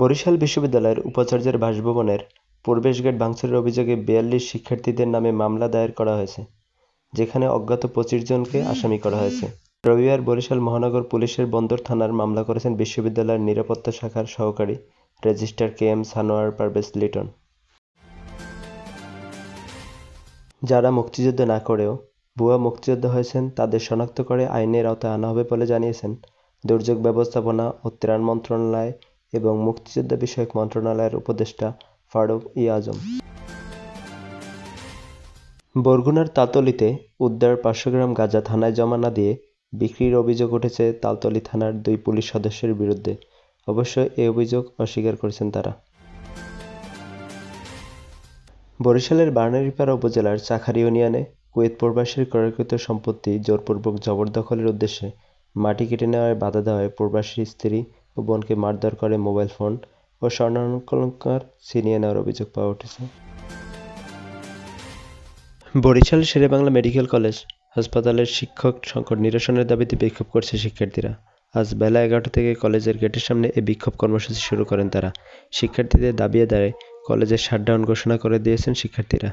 বরিশাল বিশ্ববিদ্যালয়ের উপাচার্যের বাসভবনের প্রবেশগেট ভাঙচুরের অভিযোগে ৪২ শিক্ষার্থীদের নামে মামলা দায়ের করা হয়েছে, যেখানে অজ্ঞাত ২৫ জনকে আসামি করা হয়েছে। রবিবার বরিশাল মহানগর পুলিশের বন্দর থানার মামলা করেছেন বিশ্ববিদ্যালয়ের নিরাপত্তা শাখার সহকারী রেজিস্ট্রার কে.এম. সানোয়ার পারভেজ লিটন। যারা মুক্তিযুদ্ধ না করেও ভুয়া মুক্তিযোদ্ধা হয়েছেন তাদের শনাক্ত করে আইনের আওতায় আনা হবে বলে জানিয়েছেন দুর্যোগ ব্যবস্থাপনা ও ত্রাণ মন্ত্রণালয় এবং মুক্তিযোদ্ধা বিষয়ক মন্ত্রণালয়ের উপদেষ্টা ফারুক ই আজম। বরগুনার তালতলীতে উদ্ধার ৫০০ গ্রাম গাঁজা থানায় জমা না দিয়ে বিক্রির অভিযোগ উঠেছে তালতলী থানার ২ পুলিশ সদস্যের বিরুদ্ধে। অবশ্য এ অভিযোগ অস্বীকার করেছেন তারা। বরিশালের বানারীপাড়া উপজেলার চাখার ইউনিয়নে কুয়েত প্রবাসীর ক্রয়কৃত সম্পত্তি জোরপূর্বক জবরদখলের উদ্দেশ্যে মাটি কেটে নেওয়ায় বাধা দেওয়ায় প্রবাসীর স্ত্রী ও বোনকে মারধর করে মোবাইল ফোন ও স্বর্ণালংকার ছিনিয়ে নেওয়ার অভিযোগ পাওয়া উঠেছে। বরিশাল শেরেবাংলা মেডিকেল কলেজ হাসপাতালের শিক্ষক সংকট নিরসনের দাবিতে বিক্ষোভ করছে শিক্ষার্থীরা। আজ বেলা ১১টা থেকে কলেজের গেটের সামনে এ বিক্ষোভ কর্মসূচি শুরু করেন তারা। শিক্ষার্থীদের দাবি আদায়ে কলেজের শাটডাউন ঘোষণা করে দিয়েছেন শিক্ষার্থীরা।